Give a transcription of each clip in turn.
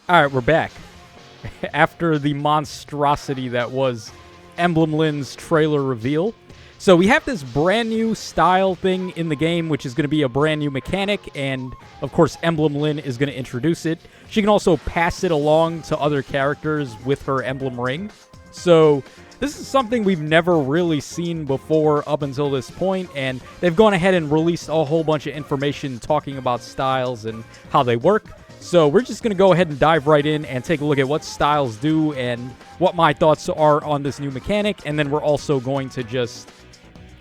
All right, we're back. After the monstrosity that was Emblem Lyn's trailer reveal. So we have this brand new style thing in the game, which is going to be a brand new mechanic, and of course Emblem Lyn is going to introduce it. She can also pass it along to other characters with her emblem ring. So this is something we've never really seen before up until this point, and they've gone ahead and released a whole bunch of information talking about styles and how they work. So we're just going to go ahead and dive right in and take a look at what styles do and what my thoughts are on this new mechanic, and then we're also going to just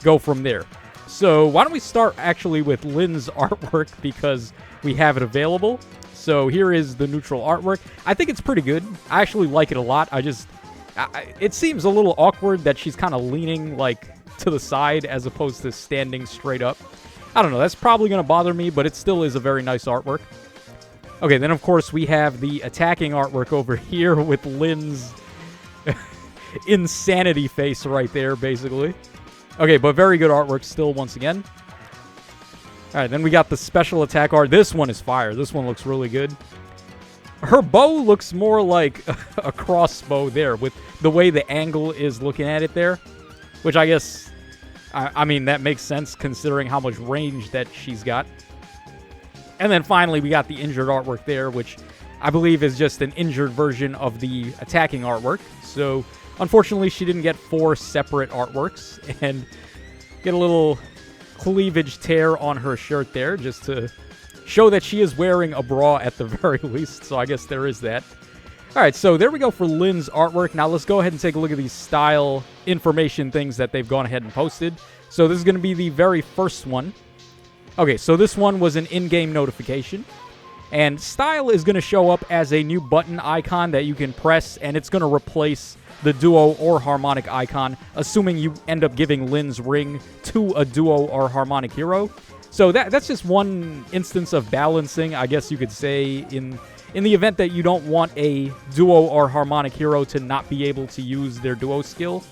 go from there. So why don't we start actually with Lyn's artwork, because we have it available. So here is the neutral artwork. I think it's pretty good. I actually like it a lot. It seems a little awkward that she's kind of leaning like to the side as opposed to standing straight up. I don't know. That's probably going to bother me, but it still is a very nice artwork. Okay, then of course we have the attacking artwork over here with Lyn's insanity face right there, basically. Okay, but very good artwork still, once again. All right, then we got the special attack art. This one is fire. This one looks really good. Her bow looks more like a crossbow there, with the way the angle is looking at it there, which I guess, I mean, that makes sense considering how much range that she's got. And then finally, we got the injured artwork there, which I believe is just an injured version of the attacking artwork. So, unfortunately, she didn't get 4 separate artworks, and get a little cleavage tear on her shirt there, just to show that she is wearing a bra at the very least. So I guess there is that. All right, so there we go for Lyn's artwork. Now let's go ahead and take a look at these style information things that they've gone ahead and posted. So this is going to be the very first one. Okay, so this one was an in-game notification, and style is going to show up as a new button icon that you can press, and it's going to replace the duo or harmonic icon, assuming you end up giving Lyn's ring to a duo or harmonic hero. So that's just one instance of balancing, I guess you could say, in the event that you don't want a duo or harmonic hero to not be able to use their duo skill.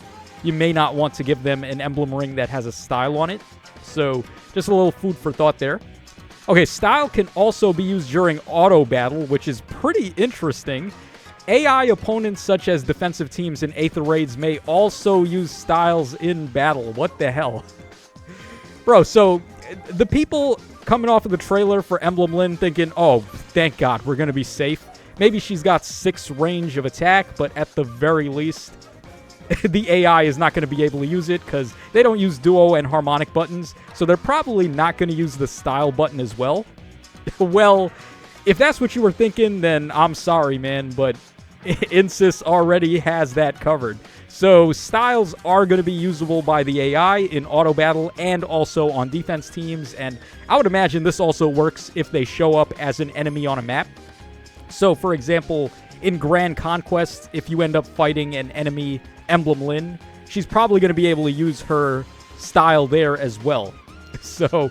You may not want to give them an emblem ring that has a style on it. So just a little food for thought there. Okay, style can also be used during auto battle, which is pretty interesting. AI opponents such as defensive teams in Aether Raids may also use styles in battle. What the hell? Bro, so the people coming off of the trailer for Emblem Lyn thinking, oh, thank God, we're going to be safe. Maybe she's got 6 range of attack, but at the very least, the AI is not going to be able to use it because they don't use duo and harmonic buttons, so they're probably not going to use the style button as well. Well, if that's what you were thinking, then I'm sorry, man, but Insys already has that covered. So styles are going to be usable by the AI in auto battle and also on defense teams, and I would imagine this also works if they show up as an enemy on a map. So, for example, in Grand Conquest, if you end up fighting an enemy Emblem Lyn, she's probably going to be able to use her style there as well. So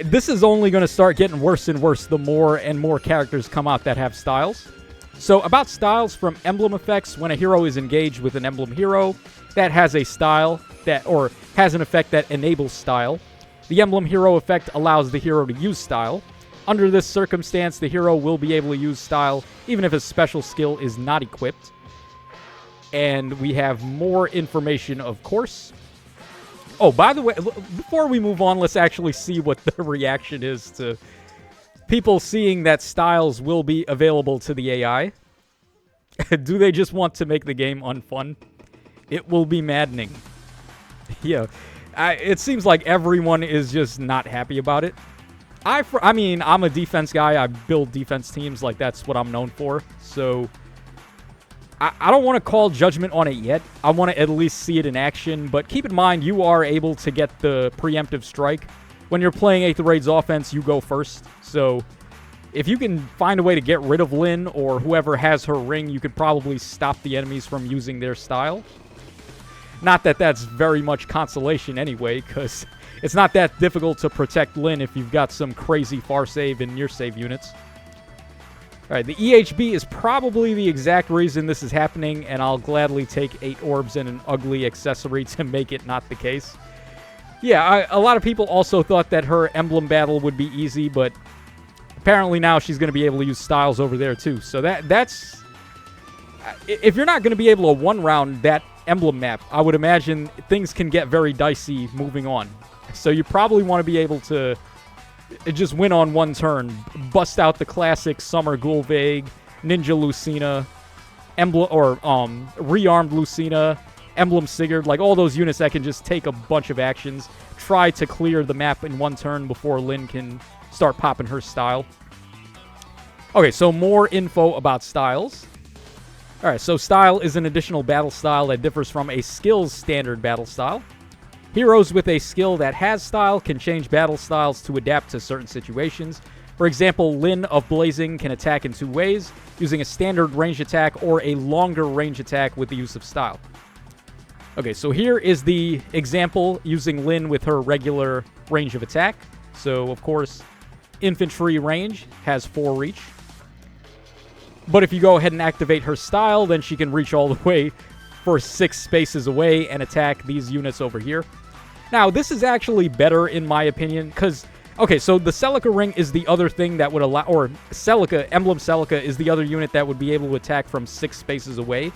this is only going to start getting worse and worse the more and more characters come out that have styles. So about styles from emblem effects, when a hero is engaged with an emblem hero that has a style that, or has an effect that enables style, the emblem hero effect allows the hero to use style. Under this circumstance, the hero will be able to use style even if a special skill is not equipped. And we have more information, of course. Oh, by the way, before we move on, let's actually see what the reaction is to people seeing that styles will be available to the AI. Do they just want to make the game unfun? It will be maddening. Yeah, it seems like everyone is just not happy about it. I mean, I'm a defense guy. I build defense teams. Like, that's what I'm known for. So I don't want to call judgment on it yet. I want to at least see it in action. But keep in mind, you are able to get the preemptive strike. When you're playing Aether Raid's offense, you go first. So if you can find a way to get rid of Lyn or whoever has her ring, you could probably stop the enemies from using their style. Not that that's very much consolation anyway, because it's not that difficult to protect Lyn if you've got some crazy far save and near save units. Alright, the EHB is probably the exact reason this is happening, and I'll gladly take 8 orbs and an ugly accessory to make it not the case. Yeah, a lot of people also thought that her emblem battle would be easy, but Apparently now she's going to be able to use styles over there too. So that's... If you're not going to be able to one-round that emblem map, I would imagine things can get very dicey moving on. So you probably want to be able to just win on one turn. Bust out the classic Summer Gulvig, Ninja Lucina, Rearmed Lucina, Emblem Sigurd, like all those units that can just take a bunch of actions. Try to clear the map in one turn before Lyn can start popping her style. Okay, so more info about styles. Alright, so style is an additional battle style that differs from a skill's standard battle style. Heroes with a skill that has style can change battle styles to adapt to certain situations. For example, Lyn of Blazing can attack in 2 ways, using a standard range attack or a longer range attack with the use of style. Okay, so here is the example using Lyn with her regular range of attack. So, of course, infantry range has 4 reach. But if you go ahead and activate her style, then she can reach all the way for 6 spaces away and attack these units over here. Now, this is actually better in my opinion, because, okay, so the Celica ring is the other thing that would allow, or Celica, Emblem Celica is the other unit that would be able to attack from 6 spaces away.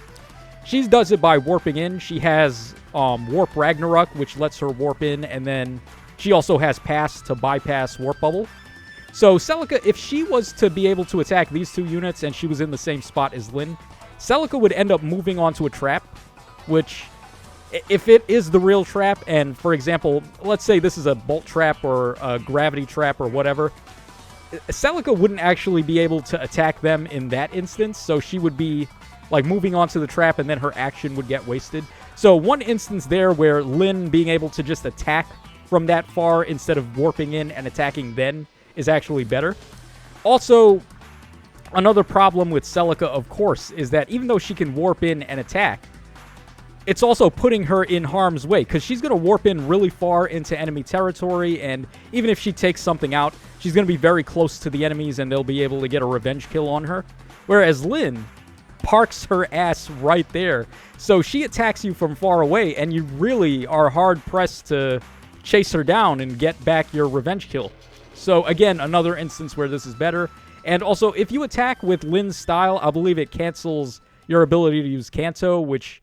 She does it by warping in. She has Warp Ragnarok, which lets her warp in, and then she also has Pass to bypass Warp Bubble. So Celica, if she was to be able to attack these 2 units and she was in the same spot as Lyn, Celica would end up moving onto a trap, which, if it is the real trap, and for example, let's say this is a bolt trap or a gravity trap or whatever, Celica wouldn't actually be able to attack them in that instance, so she would be like moving onto the trap and then her action would get wasted. So one instance there where Lyn being able to just attack from that far instead of warping in and attacking then is actually better. Also, another problem with Celica, of course, is that even though she can warp in and attack, it's also putting her in harm's way, because she's going to warp in really far into enemy territory, and even if she takes something out, she's going to be very close to the enemies, and they'll be able to get a revenge kill on her. Whereas Lyn parks her ass right there, so she attacks you from far away, and you really are hard-pressed to chase her down and get back your revenge kill. So, again, another instance where this is better. And also, if you attack with Lyn's style, I believe it cancels your ability to use Kanto, which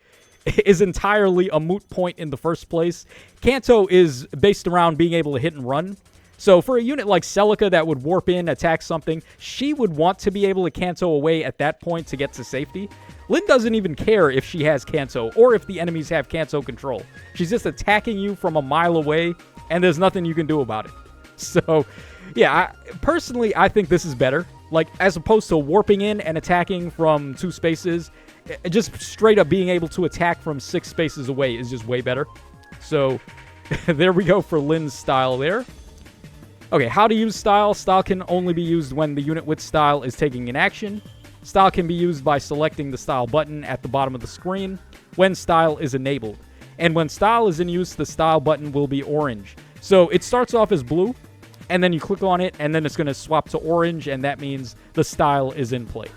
is entirely a moot point in the first place. Kanto is based around being able to hit and run. So, for a unit like Celica that would warp in, attack something, she would want to be able to Kanto away at that point to get to safety. Lyn doesn't even care if she has Kanto or if the enemies have Kanto control. She's just attacking you from a mile away, and there's nothing you can do about it. So, yeah, personally, I think this is better. Like, as opposed to warping in and attacking from 2 spaces, just straight up being able to attack from 6 spaces away is just way better. So, there we go for Lyn's style there. Okay, how to use style. Style can only be used when the unit with style is taking an action. Style can be used by selecting the style button at the bottom of the screen when style is enabled. And when style is in use, the style button will be orange. So, it starts off as blue, and then you click on it, and then it's going to swap to orange, and that means the style is in play.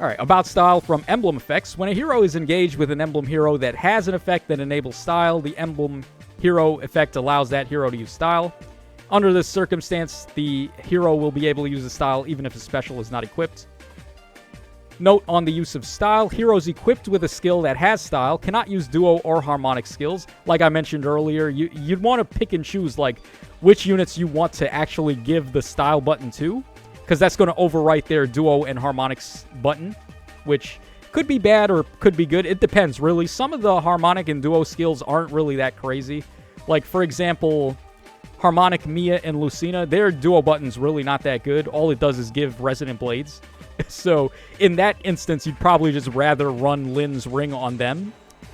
Alright, about style from emblem effects. When a hero is engaged with an emblem hero that has an effect that enables style, the emblem hero effect allows that hero to use style. Under this circumstance, the hero will be able to use the style even if a special is not equipped. Note on the use of style, heroes equipped with a skill that has style cannot use duo or harmonic skills. Like I mentioned earlier, you'd want to pick and choose like which units you want to actually give the style button to, because that's going to overwrite their duo and harmonics button, which could be bad or could be good. It depends, really. Some of the harmonic and duo skills aren't really that crazy. Like, for example, Harmonic Mia and Lucina, their duo button's really not that good. All it does is give Resonant Blades. So, in that instance, you'd probably just rather run Lyn's ring on them.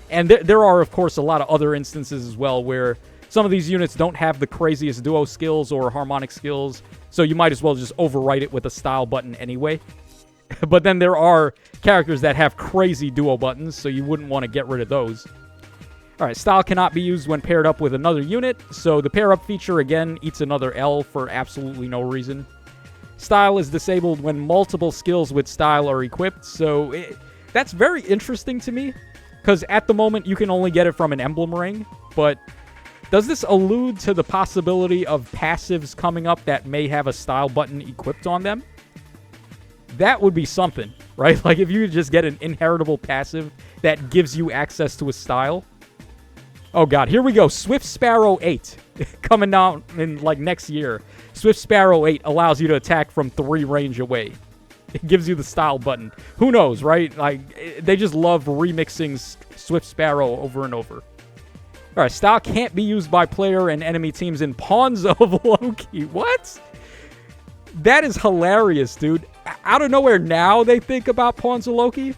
And there are, of course, a lot of other instances as well where some of these units don't have the craziest duo skills or harmonic skills, so you might as well just overwrite it with a style button anyway. But then there are characters that have crazy duo buttons, so you wouldn't want to get rid of those. Alright, style cannot be used when paired up with another unit, so the pair up feature again eats another L for absolutely no reason. Style is disabled when multiple skills with style are equipped, so that's very interesting to me, because at the moment you can only get it from an emblem ring, but Does this allude to the possibility of passives coming up that may have a style button equipped on them? That would be something, right? Like if you could just get an inheritable passive that gives you access to a style. Oh god, here we go. Swift Sparrow 8 coming out in like next year. Swift Sparrow 8 allows you to attack from 3 range away. It gives you the style button. Who knows, right? Like they just love remixing Swift Sparrow over and over. All right, style can't be used by player and enemy teams in Pawns of Loki. What? That is hilarious, dude. Out of nowhere now they think about Pawns of Loki.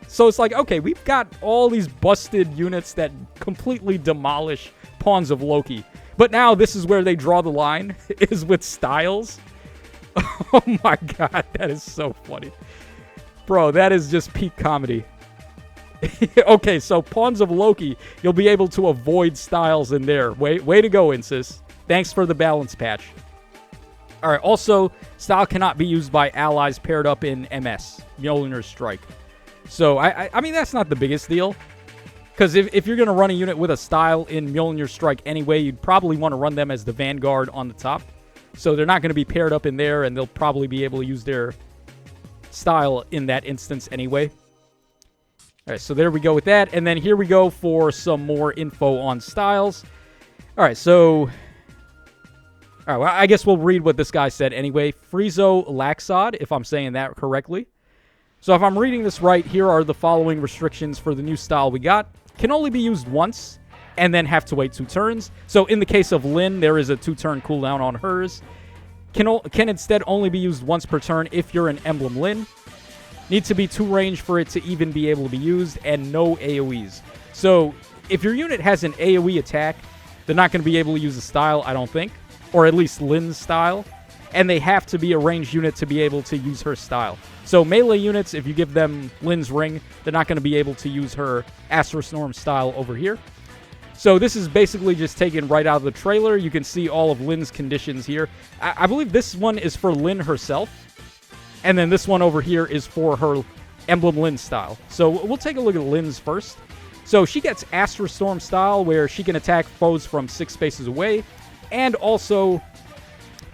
So it's like, okay, we've got all these busted units that completely demolish Pawns of Loki. But now this is where they draw the line, is with styles. Oh my god, that is so funny. Bro, that is just peak comedy. Okay, so Pawns of Loki, you'll be able to avoid styles in there. Way to go, Insys. Thanks for the balance patch. All right, also, style cannot be used by allies paired up in MS, Mjolnir's Strike. So, I mean, that's not the biggest deal. Because if you're going to run a unit with a style in Mjolnir's Strike anyway, you'd probably want to run them as the Vanguard on the top. So they're not going to be paired up in there, and they'll probably be able to use their style in that instance anyway. All right, so there we go with that. And then here we go for some more info on styles. All right, so... All right, well, I guess we'll read what this guy said anyway. Friezo Laxod, if I'm saying that correctly. So if I'm reading this right, here are the following restrictions for the new style we got. Can only be used once, and then have to wait 2 turns. So in the case of Lyn, there is a 2-turn cooldown on hers. Can instead only be used once per turn if you're an Emblem Lyn. Need to be 2 range for it to even be able to be used, and no AoEs. So if your unit has an AoE attack, they're not going to be able to use a style, I don't think. Or at least Lyn's style. And they have to be a ranged unit to be able to use her style. So melee units, if you give them Lyn's Ring, they're not going to be able to use her Astra Storm style over here. So this is basically just taken right out of the trailer. You can see all of Lyn's conditions here. I believe this one is for Lyn herself. And then this one over here is for her Emblem Lyn style. So we'll take a look at Lyn's first. So she gets Astra Storm style, where she can attack foes from 6 spaces away. And also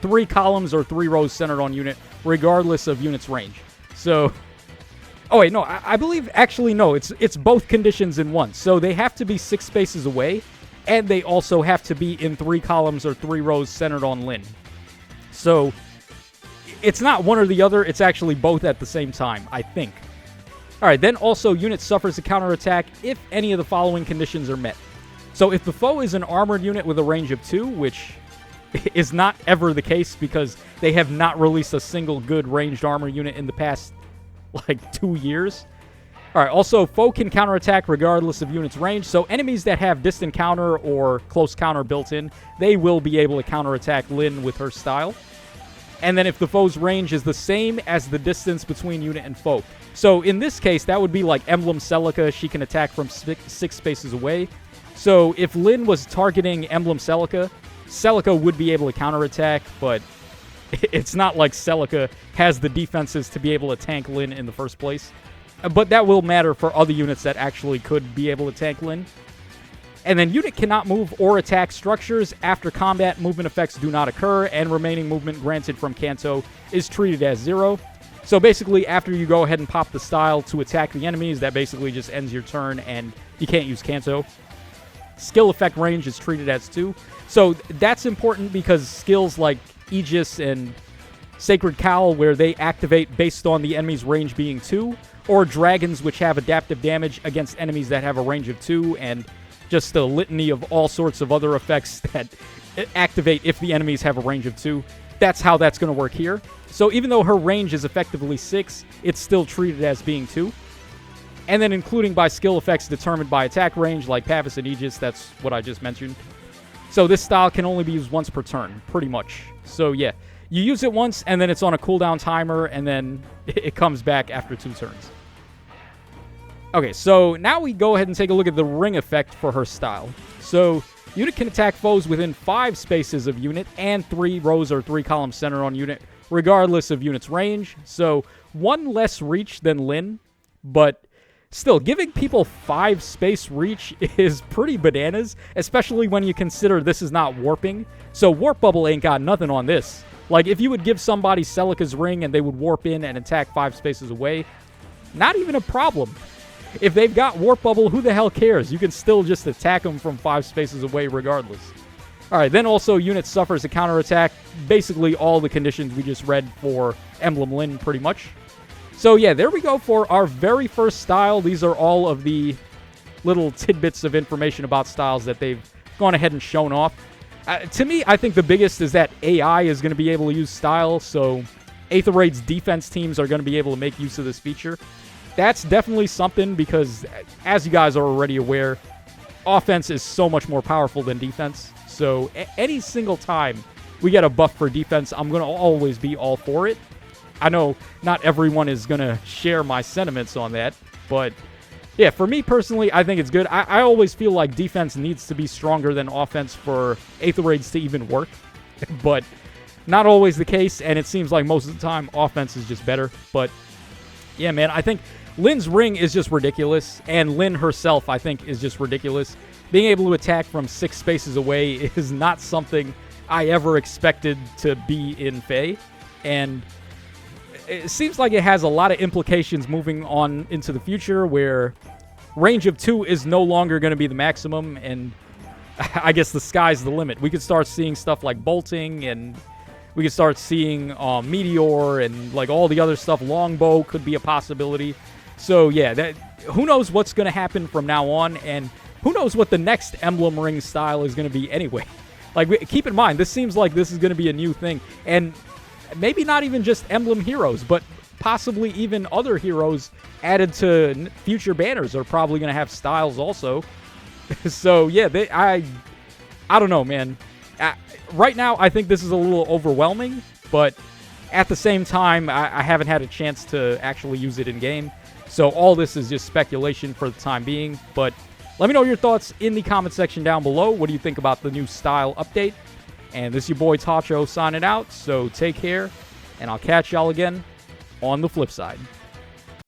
3 columns or 3 rows centered on unit, regardless of unit's range. So... Oh, wait, no, I believe, actually, no, it's both conditions in one. So they have to be 6 spaces away, and they also have to be in 3 columns or 3 rows centered on Lyn. So it's not one or the other, it's actually both at the same time, I think. All right, then also unit suffers a counterattack if any of the following conditions are met. So if the foe is an armored unit with a range of 2, which is not ever the case because they have not released a single good ranged armor unit in the past like 2 years. All right, also, foe can counterattack regardless of unit's range, so enemies that have distant counter or close counter built in, they will be able to counterattack Lyn with her style. And then if the foe's range is the same as the distance between unit and foe. So in this case, that would be like Emblem Celica. She can attack from 6 spaces away. So if Lyn was targeting Emblem Celica, Celica would be able to counterattack, but it's not like Celica has the defenses to be able to tank Lyn in the first place. But that will matter for other units that actually could be able to tank Lyn. And then unit cannot move or attack structures. After combat, movement effects do not occur, and remaining movement granted from Kanto is treated as 0. So basically, after you go ahead and pop the style to attack the enemies, that basically just ends your turn, and you can't use Kanto. Skill effect range is treated as 2. So that's important because skills like Aegis and Sacred Cowl, where they activate based on the enemy's range being 2, or Dragons, which have adaptive damage against enemies that have a range of 2, and just a litany of all sorts of other effects that activate if the enemies have a range of 2. That's how that's going to work here. So even though her range is effectively 6, it's still treated as being 2. And then including by skill effects determined by attack range, like Pavis and Aegis, that's what I just mentioned. So this style can only be used once per turn, pretty much. So yeah, you use it once, and then it's on a cooldown timer, and then it comes back after 2 turns. Okay, so now we go ahead and take a look at the ring effect for her style. So unit can attack foes within 5 spaces of unit and 3 rows or 3 columns centered on unit, regardless of unit's range. So 1 less reach than Lyn, but still, giving people 5 space reach is pretty bananas, especially when you consider this is not warping. So Warp Bubble ain't got nothing on this. Like, if you would give somebody Celica's Ring and they would warp in and attack 5 spaces away, not even a problem. If they've got Warp Bubble, who the hell cares? You can still just attack them from 5 spaces away regardless. Alright, then also unit suffers a counterattack. Basically all the conditions we just read for Emblem Lyn, pretty much. So yeah, there we go for our very first style. These are all of the little tidbits of information about styles that they've gone ahead and shown off. To me, I think the biggest is that AI is going to be able to use style, so Aether Raid's defense teams are going to be able to make use of this feature. That's definitely something because, as you guys are already aware, offense is so much more powerful than defense. So any single time we get a buff for defense, I'm going to always be all for it. I know not everyone is going to share my sentiments on that, but yeah, for me personally, I think it's good. I always feel like defense needs to be stronger than offense for Aether Raids to even work, but not always the case, and it seems like most of the time offense is just better. But yeah, man, I think Lyn's ring is just ridiculous, and Lyn herself, I think, is just ridiculous. Being able to attack from 6 spaces away is not something I ever expected to be in Fae, and it seems like it has a lot of implications moving on into the future where range of 2 is no longer going to be the maximum, and I guess the sky's the limit. We could start seeing stuff like bolting, and we could start seeing meteor and like all the other stuff. Longbow could be a possibility. So yeah, who knows what's going to happen from now on, and who knows what the next Emblem Ring style is going to be anyway. Like, keep in mind, this seems like this is going to be a new thing, and maybe not even just Emblem heroes, but possibly even other heroes added to future banners are probably going to have styles also. So yeah, I don't know, man. Right now, I think this is a little overwhelming, but at the same time, I haven't had a chance to actually use it in game. So all this is just speculation for the time being, but let me know your thoughts in the comment section down below. What do you think about the new style update? And this is your boy Tacho signing out, so take care, and I'll catch y'all again on the flip side.